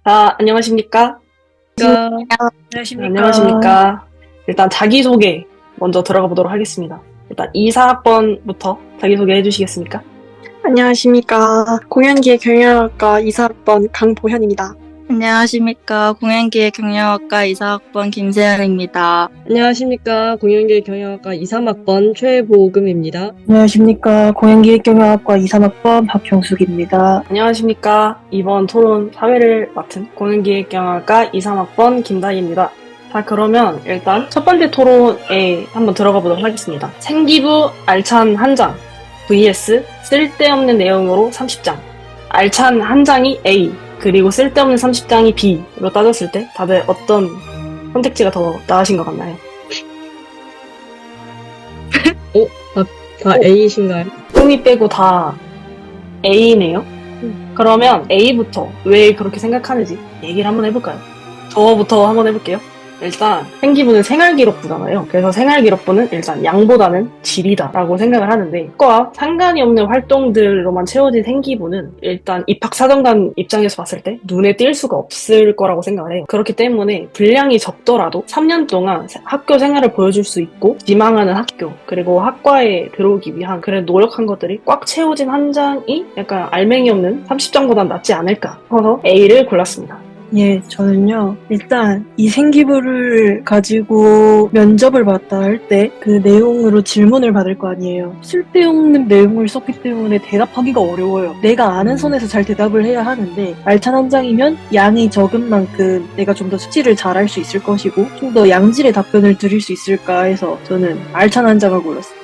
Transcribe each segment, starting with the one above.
안녕하십니까? 네, 안녕하십니까. 안녕하십니까? 일단 자기소개 먼저 들어가 보도록 하겠습니다. 일단 이사학번부터 자기소개 해주시겠습니까? 안녕하십니까. 공연기획 경영학과 이사학번 강보현입니다. 안녕하십니까. 공연기획 경영학과 이사학번 김세연입니다. 안녕하십니까. 공연기획 경영학과 2, 3학번 최보금입니다. 안녕하십니까. 공연기획경영학과 2, 3학번 박형숙입니다. 안녕하십니까? 이번 토론 사회를 맡은 공연기획경영학과 2, 3학번 김다희입니다. 자, 그러면 일단 첫 번째 토론에 한번 들어가 보도록 하겠습니다. 생기부 알찬 한 장 vs 쓸데없는 내용으로 30장. 알찬 한 장이 A, 그리고 쓸데없는 30장이 B로 따졌을 때 다들 어떤 선택지가 더 나으신 것 같나요? 다 A이신가요? 꿈이 빼고 다 A네요. 그러면 A부터 왜 그렇게 생각하는지 얘기를 한번 해볼까요? 저부터 한번 해볼게요. 일단 생기부는 생활기록부잖아요. 그래서 생활기록부는 일단 양보다는 질이다라고 생각을 하는데 그거와 상관이 없는 활동들로만 채워진 생기부는 일단 입학사정관 입장에서 봤을 때 눈에 띌 수가 없을 거라고 생각을 해요. 그렇기 때문에 분량이 적더라도 3년 동안 학교 생활을 보여줄 수 있고 지망하는 학교 그리고 학과에 들어오기 위한 그런 노력한 것들이 꽉 채워진 한 장이 약간 알맹이 없는 30장보단 낫지 않을까 싶어서 A를 골랐습니다. 예, 저는요, 일단 이 생기부를 가지고 면접을 봤다 할 때 그 내용으로 질문을 받을 거 아니에요. 쓸데없는 내용을 썼기 때문에 대답하기가 어려워요. 내가 아는 선에서 잘 대답을 해야 하는데, 알찬 한 장이면 양이 적은 만큼 내가 좀 더 숙지를 잘할 수 있을 것이고, 좀 더 양질의 답변을 드릴 수 있을까 해서 저는 알찬 한 장을 골랐습니다.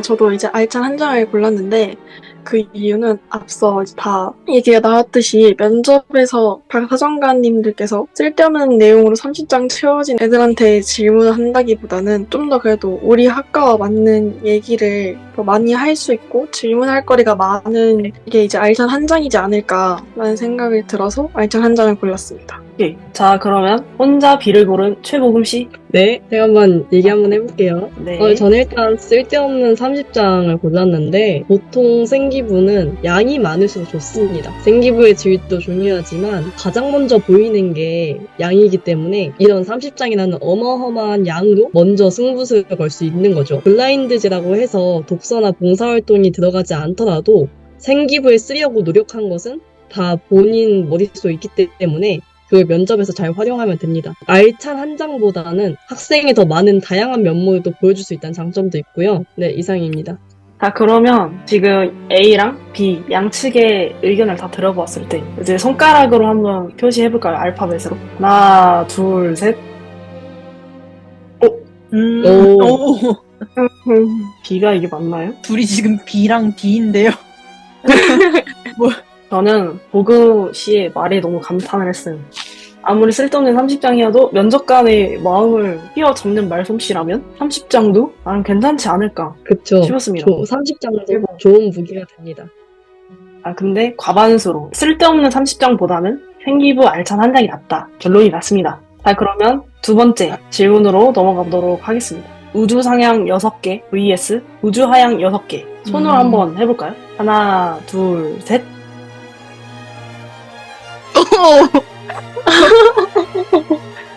저도 이제 알찬 한 장을 골랐는데 그 이유는 앞서 이제 다 얘기가 나왔듯이 면접에서 박사정관님들께서 쓸데없는 내용으로 30장 채워진 애들한테 질문을 한다기보다는 좀 더 그래도 우리 학과와 맞는 얘기를 더 많이 할 수 있고 질문할 거리가 많은 이게 이제 알찬 한 장이지 않을까라는 생각이 들어서 알찬 한 장을 골랐습니다. 오케이. 자, 그러면 혼자 B를 고른 최보금 씨. 네, 제가 한번 얘기 한번 해볼게요. 네. 저는 일단 쓸데없는 30장을 골랐는데 보통 생기부는 양이 많을수록 좋습니다. 생기부의 질도 중요하지만 가장 먼저 보이는 게 양이기 때문에 이런 30장이라는 어마어마한 양으로 먼저 승부수를 걸 수 있는 거죠. 블라인드제라고 해서 독서나 봉사활동이 들어가지 않더라도 생기부에 쓰려고 노력한 것은 다 본인 머릿속에 있기 때문에 그걸 면접에서 잘 활용하면 됩니다. 알찬 한 장보다는 학생이 더 많은 다양한 면모를 또 보여줄 수 있다는 장점도 있고요. 네, 이상입니다. 자, 그러면 지금 A랑 B 양측의 의견을 다 들어보았을 때 이제 손가락으로 한번 표시해볼까요? 알파벳으로. 하나, 둘, 셋. 오. B가 이게 맞나요? 둘이 지금 B랑 D인데요. 저는 보그 씨의 말에 너무 감탄을 했어요. 아무리 쓸데없는 30장이어도 면접관의 마음을 휘어잡는 말솜씨라면 30장도 나름 괜찮지 않을까 그쵸. 싶었습니다. 30장도 좋은 무기가 됩니다. 근데 과반수로 쓸데없는 30장보다는 생기부 알찬 한 장이 낫다. 결론이 났습니다. 자, 그러면 두 번째 질문으로 넘어가 보도록 하겠습니다. 우주 상향 6개 vs 우주 하향 6개. 손으로 한번 해볼까요? 하나, 둘, 셋.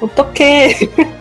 어떡해.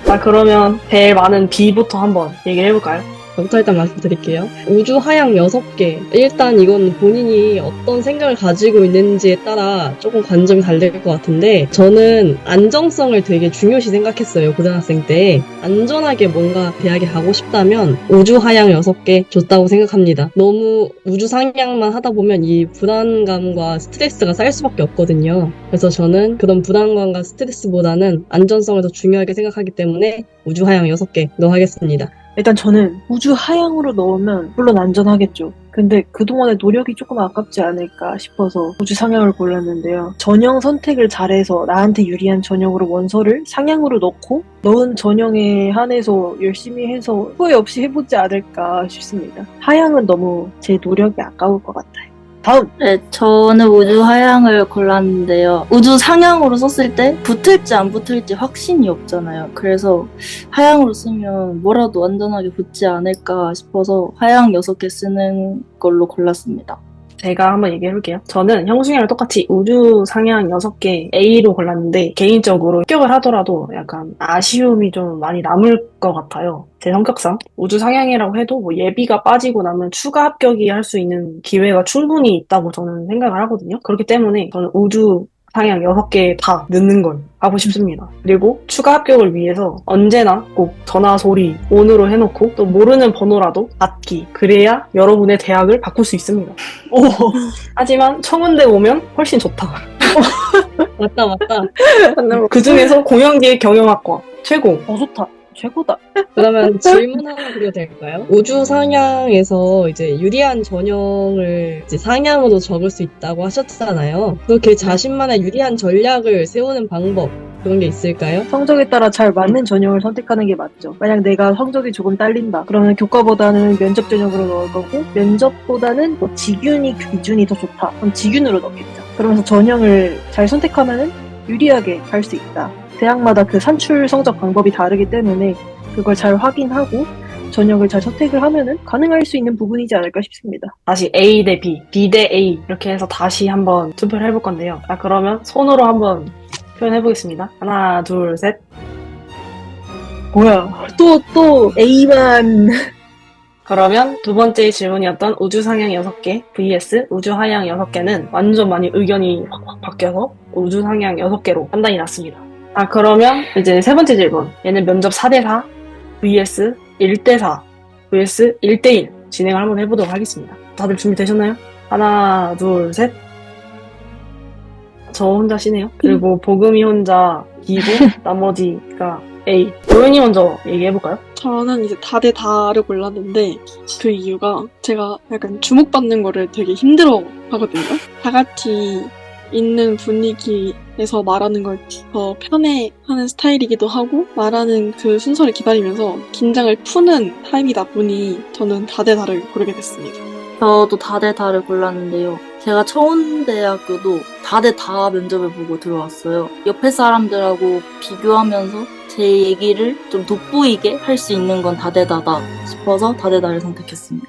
자, 그러면 제일 많은 B부터 한번 얘기를 해볼까요? 저부터 일단 말씀드릴게요. 우주 하향 6개. 일단 이건 본인이 어떤 생각을 가지고 있는지에 따라 조금 관점이 다를 것 같은데 저는 안정성을 되게 중요시 생각했어요. 고등학생 때. 안전하게 뭔가 대학에 가고 싶다면 우주 하향 6개 좋다고 생각합니다. 너무 우주 상향만 하다 보면 이 불안감과 스트레스가 쌓일 수밖에 없거든요. 그래서 저는 그런 불안감과 스트레스보다는 안전성을 더 중요하게 생각하기 때문에 우주 하향 6개로 하겠습니다. 일단 저는 우주 하향으로 넣으면 물론 안전하겠죠. 근데 그동안의 노력이 조금 아깝지 않을까 싶어서 우주 상향을 골랐는데요. 전형 선택을 잘해서 나한테 유리한 전형으로 원서를 상향으로 넣고 넣은 전형에 한해서 열심히 해서 후회 없이 해보지 않을까 싶습니다. 하향은 너무 제 노력이 아까울 것 같아요. 다음! 네, 저는 우주 하향을 골랐는데요. 우주 상향으로 썼을 때 붙을지 안 붙을지 확신이 없잖아요. 그래서 하향으로 쓰면 뭐라도 안전하게 붙지 않을까 싶어서 하향 6개 쓰는 걸로 골랐습니다. 제가 한번 얘기해볼게요. 저는 형수님이랑 똑같이 우주 상향 6개 A로 골랐는데 개인적으로 합격을 하더라도 약간 아쉬움이 좀 많이 남을 것 같아요. 제 성격상 우주 상향이라고 해도 뭐 예비가 빠지고 나면 추가 합격이 할 수 있는 기회가 충분히 있다고 저는 생각을 하거든요. 그렇기 때문에 저는 우주 상향 6개 다 넣는 걸 하고 싶습니다. 그리고 추가 합격을 위해서 언제나 꼭 전화 소리 ON으로 해놓고 또 모르는 번호라도 받기. 그래야 여러분의 대학을 바꿀 수 있습니다. 오, 하지만 청운대 오면 훨씬 좋다. 맞다, 맞다. 그 중에서 공영기획 경영학과 최고. 좋다. 최고다. 그러면 질문 하나 드려도 될까요? 우주 상향에서 이제 유리한 전형을 이제 상향으로 적을 수 있다고 하셨잖아요. 그렇게 자신만의 유리한 전략을 세우는 방법, 그런 게 있을까요? 성적에 따라 잘 맞는 전형을 선택하는 게 맞죠. 만약 내가 성적이 조금 딸린다. 그러면 교과보다는 면접 전형으로 넣을 거고, 면접보다는 뭐 직윤이 기준이 더 좋다. 그럼 직윤으로 넣겠죠. 그러면서 전형을 잘 선택하면은 유리하게 갈 수 있다. 대학마다 그 산출 성적 방법이 다르기 때문에 그걸 잘 확인하고 전형을 잘 선택을 하면은 가능할 수 있는 부분이지 않을까 싶습니다. 다시 A 대 B, B 대 A 이렇게 해서 다시 한번 투표를 해볼 건데요. 자, 그러면 손으로 한번 표현해 보겠습니다. 하나, 둘, 셋. 뭐야? 또 A만. 그러면 두 번째 질문이었던 우주 상향 6개 vs 우주 하향 6개는 완전 많이 의견이 확 바뀌어서 우주 상향 6개로 판단이 났습니다. 아, 그러면 이제 세 번째 질문. 얘는 면접 4대4 vs 1대4 vs 1대1 진행을 한번 해보도록 하겠습니다. 다들 준비되셨나요? 하나, 둘, 셋. 저 혼자 C네요. 그리고 보금이 혼자 B고 나머지가 A. 도현이 먼저 얘기해볼까요? 저는 이제 다대 다를 골랐는데 그 이유가 제가 약간 주목받는 거를 되게 힘들어 하거든요. 다 같이 있는 분위기에서 말하는 걸 더 편해하는 스타일이기도 하고 말하는 그 순서를 기다리면서 긴장을 푸는 타입이다 보니 저는 다대 다를 고르게 됐습니다. 저도 다대다를 골랐는데요. 제가 청운대학교도 다대다 면접을 보고 들어왔어요. 옆에 사람들하고 비교하면서 제 얘기를 좀 돋보이게 할 수 있는 건 다대다다 싶어서 다대다를 선택했습니다.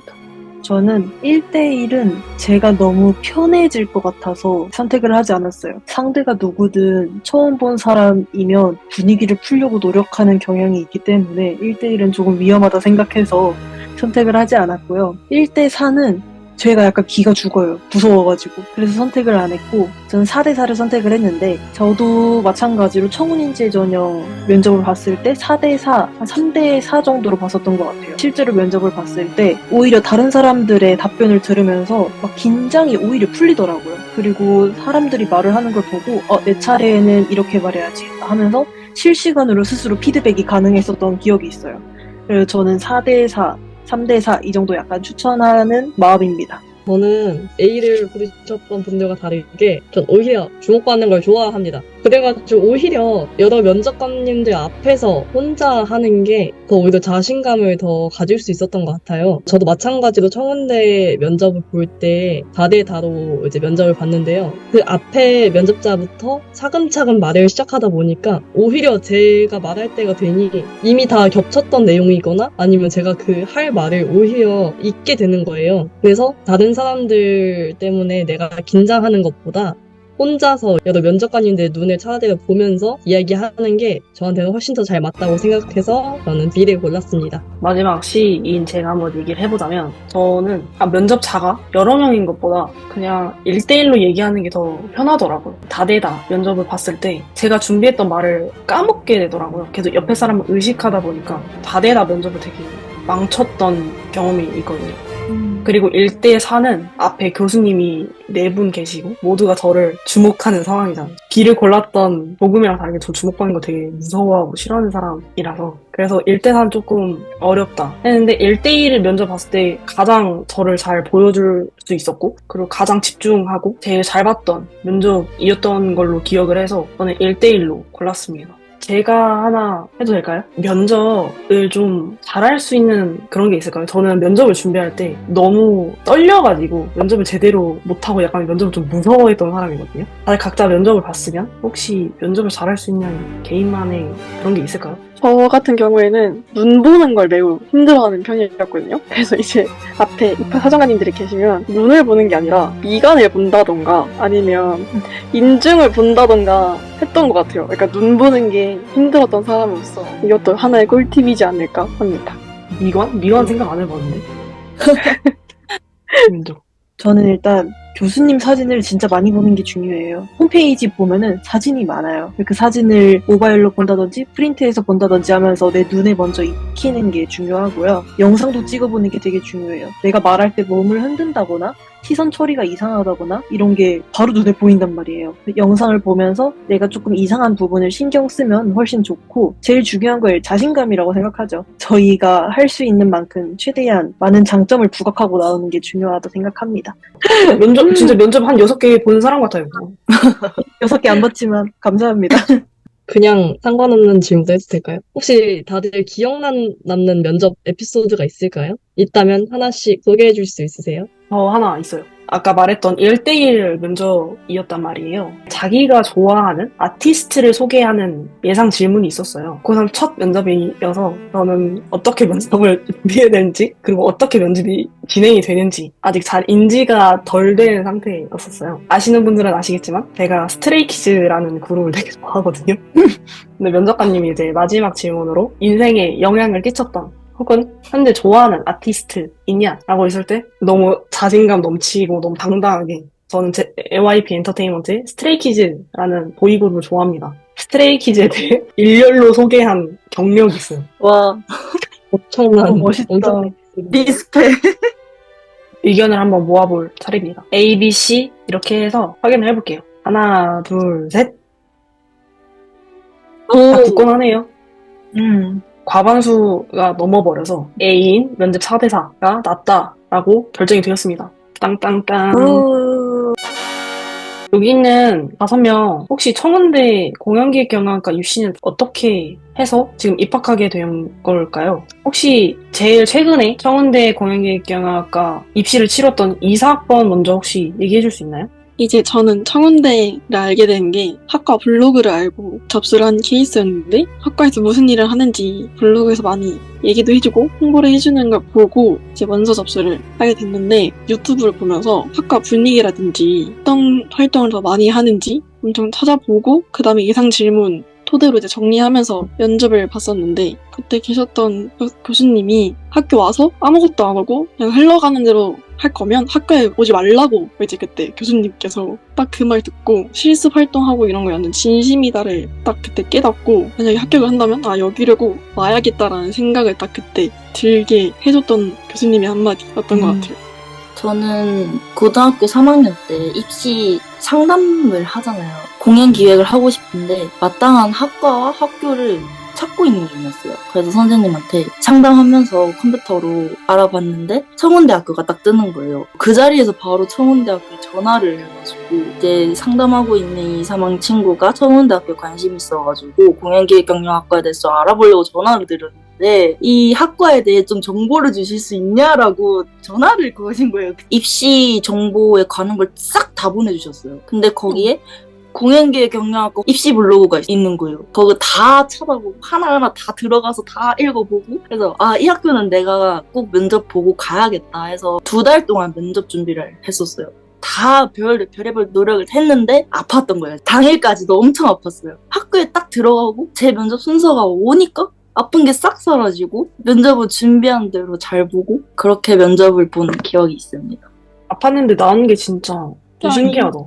저는 1대1은 제가 너무 편해질 것 같아서 선택을 하지 않았어요. 상대가 누구든 처음 본 사람이면 분위기를 풀려고 노력하는 경향이 있기 때문에 1대1은 조금 위험하다 생각해서 선택을 하지 않았고요. 1대4는 제가 약간 기가 죽어요. 무서워가지고. 그래서 선택을 안 했고 저는 4대4를 선택을 했는데 저도 마찬가지로 청운인재 전형 면접을 봤을 때 4대4, 한 3대4 정도로 봤었던 것 같아요. 실제로 면접을 봤을 때 오히려 다른 사람들의 답변을 들으면서 막 긴장이 오히려 풀리더라고요. 그리고 사람들이 말을 하는 걸 보고 내 차례에는 이렇게 말해야지 하면서 실시간으로 스스로 피드백이 가능했었던 기억이 있어요. 그래서 저는 4대4, 3대4 이 정도 약간 추천하는 마음입니다. 저는 A를 부르셨던 분들과 다르게 전 오히려 주목받는 걸 좋아합니다. 그래가지고 오히려 여러 면접관님들 앞에서 혼자 하는 게 더 오히려 자신감을 더 가질 수 있었던 것 같아요. 저도 마찬가지로 청운대 면접을 볼 때 다대다로 이제 면접을 봤는데요. 그 앞에 면접자부터 차근차근 말을 시작하다 보니까 오히려 제가 말할 때가 되니 이미 다 겹쳤던 내용이거나 아니면 제가 그 할 말을 오히려 잊게 되는 거예요. 그래서 다른 사람들 때문에 내가 긴장하는 것보다 혼자서 여러 면접관님들 눈을 차례대로 보면서 이야기하는 게 저한테는 훨씬 더 잘 맞다고 생각해서 저는 B를 골랐습니다. 마지막 C인 제가 한번 얘기를 해보자면 저는 면접자가 여러 명인 것보다 그냥 1대1로 얘기하는 게 더 편하더라고요. 다대다 면접을 봤을 때 제가 준비했던 말을 까먹게 되더라고요. 계속 옆에 사람을 의식하다 보니까 다대다 면접을 되게 망쳤던 경험이 있거든요. 그리고 1대4는 앞에 교수님이 4분 계시고 모두가 저를 주목하는 상황이잖아요. B를 골랐던 복음이랑 다르게 저 주목받는 거 되게 무서워하고 싫어하는 사람이라서 그래서 1대4는 조금 어렵다 했는데 1대1을 면접 봤을 때 가장 저를 잘 보여줄 수 있었고 그리고 가장 집중하고 제일 잘 봤던 면접이었던 걸로 기억을 해서 저는 1대1로 골랐습니다. 제가 하나 해도 될까요? 면접을 좀 잘할 수 있는 그런 게 있을까요? 저는 면접을 준비할 때 너무 떨려가지고 면접을 제대로 못하고 약간 면접을 좀 무서워했던 사람이거든요. 다들 각자 면접을 봤으면 혹시 면접을 잘할 수 있는 개인만의 그런 게 있을까요? 저 같은 경우에는 눈 보는 걸 매우 힘들어하는 편이었거든요. 그래서 이제 앞에 입학 사정관님들이 계시면 눈을 보는 게 아니라 미간을 본다던가 아니면 인중을 본다던가 했던 것 같아요. 그러니까 눈 보는 게 힘들었던 사람으로서 이것도 하나의 꿀팁이지 않을까 합니다. 미관? 미관 생각 안 해봤는데. 면접. 저는 일단 교수님 사진을 진짜 많이 보는 게 중요해요. 홈페이지 보면은 사진이 많아요. 그 사진을 모바일로 본다든지 프린트해서 본다든지 하면서 내 눈에 먼저 익히는 게 중요하고요. 영상도 찍어보는 게 되게 중요해요. 내가 말할 때 몸을 흔든다거나 시선 처리가 이상하다거나 이런 게 바로 눈에 보인단 말이에요. 영상을 보면서 내가 조금 이상한 부분을 신경 쓰면 훨씬 좋고 제일 중요한 건 자신감이라고 생각하죠. 저희가 할 수 있는 만큼 최대한 많은 장점을 부각하고 나오는 게 중요하다고 생각합니다. 진짜 면접 한 6개 본 사람 같아요. 6개 안 봤지만 감사합니다. 그냥 상관없는 질문도 해도 될까요? 혹시 다들 남는 면접 에피소드가 있을까요? 있다면 하나씩 소개해 줄 수 있으세요? 저 하나 있어요. 아까 말했던 1대1 면접이었단 말이에요. 자기가 좋아하는 아티스트를 소개하는 예상 질문이 있었어요. 고3 첫 면접이어서 저는 어떻게 면접을 준비해야 되는지 그리고 어떻게 면접이 진행이 되는지 아직 잘 인지가 덜 된 상태였었어요. 아시는 분들은 아시겠지만 제가 스트레이키즈라는 그룹을 되게 좋아하거든요. 근데 면접관님이 이제 마지막 질문으로 인생에 영향을 끼쳤던 혹은 현재 좋아하는 아티스트 있냐? 라고 했을 때 너무 자신감 넘치고 너무 당당하게 저는 제 JYP 엔터테인먼트의 스트레이키즈라는 보이그룹을 좋아합니다. 스트레이키즈에 대해 일렬로 소개한 경력이 있어요. 와, 엄청난, 멋있다. 엄청난 리스펙. 의견을 한번 모아볼 차례입니다. A, B, C 이렇게 해서 확인을 해볼게요. 하나, 둘, 셋. 다 굳건하네요. 과반수가 넘어버려서 A인 면접 4대4가 낫다라고 결정이 되었습니다. 땅땅땅. 여기 있는 5명 혹시 청운대 공연기획경영학과 입시는 어떻게 해서 지금 입학하게 된 걸까요? 혹시 제일 최근에 청운대 공연기획경영학과 입시를 치렀던 이사학번 먼저 혹시 얘기해 줄 수 있나요? 이제 저는 청운대를 알게 된 게 학과 블로그를 알고 접수를 한 케이스였는데 학과에서 무슨 일을 하는지 블로그에서 많이 얘기도 해주고 홍보를 해주는 걸 보고 이제 먼저 접수를 하게 됐는데 유튜브를 보면서 학과 분위기라든지 어떤 활동을 더 많이 하는지 엄청 찾아보고 그 다음에 예상 질문 토대로 이제 정리하면서 면접을 봤었는데 그때 계셨던 교수님이 학교 와서 아무것도 안 하고 그냥 흘러가는 대로 할 거면 학교에 오지 말라고 이제 그때 교수님께서 딱 그 말 듣고 실습 활동하고 이런 거 완전 진심이다를 딱 그때 깨닫고 만약에 합격을 한다면 아 여기려고 와야겠다라는 생각을 딱 그때 들게 해줬던 교수님의 한마디였던 것 같아요. 저는 고등학교 3학년 때 입시 상담을 하잖아요. 공연 기획을 하고 싶은데 마땅한 학과와 학교를 찾고 있는 중이었어요. 그래서 선생님한테 상담하면서 컴퓨터로 알아봤는데 청운대학교가 딱 뜨는 거예요. 그 자리에서 바로 청운대학교에 전화를 해가지고 이제 상담하고 있는 2, 3학년 친구가 청운대학교에 관심 있어가지고 공연기획경영학과에 대해서 알아보려고 전화를 드렸는데 이 학과에 대해 좀 정보를 주실 수 있냐라고 전화를 거신 거예요. 입시 정보에 관한 걸 싹 다 보내주셨어요. 근데 거기에 공연기획경영학과 입시 블로그가 있는 거예요. 거기 다 찾아보고 하나하나 다 들어가서 다 읽어보고 그래서 아, 이 학교는 내가 꼭 면접 보고 가야겠다 해서 2달 동안 면접 준비를 했었어요. 다 별의별 노력을 했는데 아팠던 거예요. 당일까지도 엄청 아팠어요. 학교에 딱 들어가고 제 면접 순서가 오니까 아픈 게 싹 사라지고 면접을 준비한 대로 잘 보고 그렇게 면접을 본 기억이 있습니다. 아팠는데 나은 게 진짜 신기하다.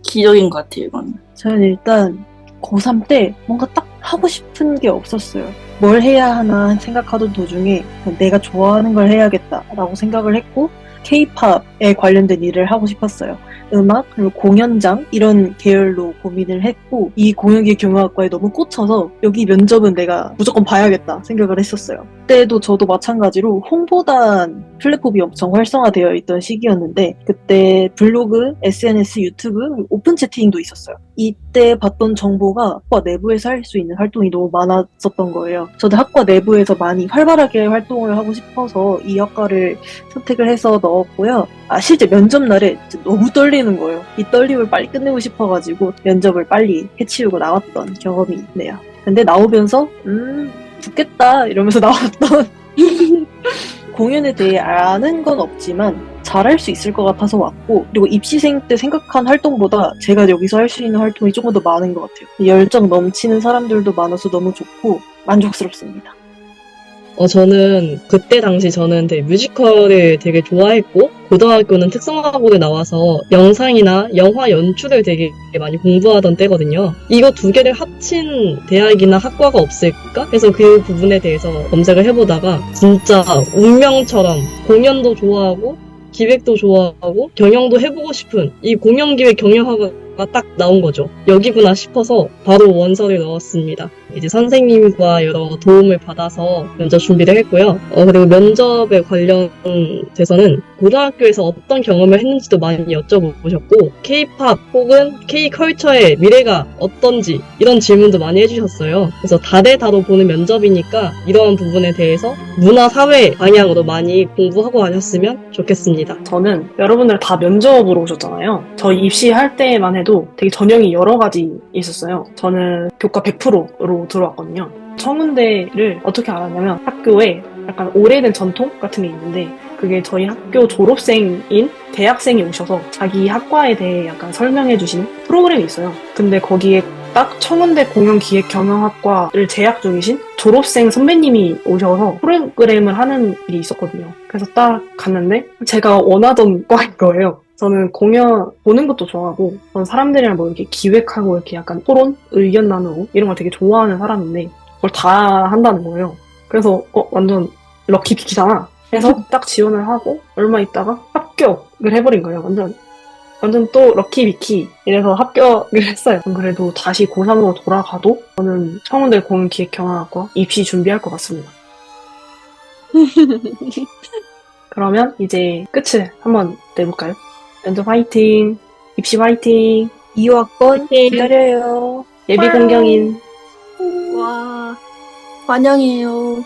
기적인 것 같아요, 이거는. 저는 일단 고3 때 뭔가 딱 하고 싶은 게 없었어요. 뭘 해야 하나 생각하던 도중에 내가 좋아하는 걸 해야겠다라고 생각을 했고 K-팝에 관련된 일을 하고 싶었어요. 음악, 그리고 공연장 이런 계열로 고민을 했고 이 공연기획경영학과에 너무 꽂혀서 여기 면접은 내가 무조건 봐야겠다 생각을 했었어요. 그때도 저도 마찬가지로 홍보단 플랫폼이 엄청 활성화되어 있던 시기였는데 그때 블로그, SNS, 유튜브, 오픈 채팅도 있었어요. 이때 봤던 정보가 학과 내부에서 할 수 있는 활동이 너무 많았었던 거예요. 저도 학과 내부에서 많이 활발하게 활동을 하고 싶어서 이 학과를 선택을 해서 넣었고요. 실제 면접 날에 진짜 너무 떨리는 거예요. 이 떨림을 빨리 끝내고 싶어가지고 면접을 빨리 해치우고 나왔던 경험이 있네요. 근데 나오면서 좋겠다 이러면서 나왔던 공연에 대해 아는 건 없지만 잘할 수 있을 것 같아서 왔고, 그리고 입시생 때 생각한 활동보다 제가 여기서 할 수 있는 활동이 조금 더 많은 것 같아요. 열정 넘치는 사람들도 많아서 너무 좋고 만족스럽습니다. 저는 그때 당시 저는 되게 뮤지컬을 되게 좋아했고, 고등학교는 특성화고를 나와서 영상이나 영화 연출을 되게 많이 공부하던 때거든요. 이거 두 개를 합친 대학이나 학과가 없을까? 해서 그 부분에 대해서 검색을 해보다가 진짜 운명처럼 공연도 좋아하고 기획도 좋아하고 경영도 해보고 싶은 이 공연기획 경영학과가 딱 나온 거죠. 여기구나 싶어서 바로 원서를 넣었습니다. 이제 선생님과 여러 도움을 받아서 면접 준비를 했고요. 그리고 면접에 관련돼서는 고등학교에서 어떤 경험을 했는지도 많이 여쭤보셨고, K-팝 혹은 K-컬처의 미래가 어떤지 이런 질문도 많이 해주셨어요. 그래서 다대다로 보는 면접이니까 이러한 부분에 대해서 문화, 사회 방향으로 많이 공부하고 다녔으면 좋겠습니다. 저는 여러분들 다 면접으로 오셨잖아요. 저희 입시할 때만 해도 되게 전형이 여러 가지 있었어요. 저는 교과 100%로 들어왔거든요. 청운대를 어떻게 알았냐면 학교에 약간 오래된 전통 같은 게 있는데, 그게 저희 학교 졸업생인 대학생이 오셔서 자기 학과에 대해 약간 설명해 주신 프로그램이 있어요. 근데 거기에 딱 청운대 공연기획경영학과를 재학 중이신 졸업생 선배님이 오셔서 프로그램을 하는 일이 있었거든요. 그래서 딱 갔는데 제가 원하던 과인 거예요. 저는 공연 보는 것도 좋아하고, 저는 사람들이랑 뭐 이렇게 기획하고 이렇게 약간 토론, 의견 나누고 이런 걸 되게 좋아하는 사람인데 그걸 다 한다는 거예요. 그래서 완전 럭키 비키잖아. 그래서 딱 지원을 하고 얼마 있다가 합격을 해버린 거예요. 완전 또 럭키 비키. 이래서 합격을 했어요. 그래도 다시 고3으로 돌아가도 저는 청운대 공연기획경영학과 입시 준비할 것 같습니다. 그러면 이제 끝을 한번 내볼까요? 면접 화이팅! 입시 화이팅! 2학번 기다려요. 예비 공경인 와, 환영해요.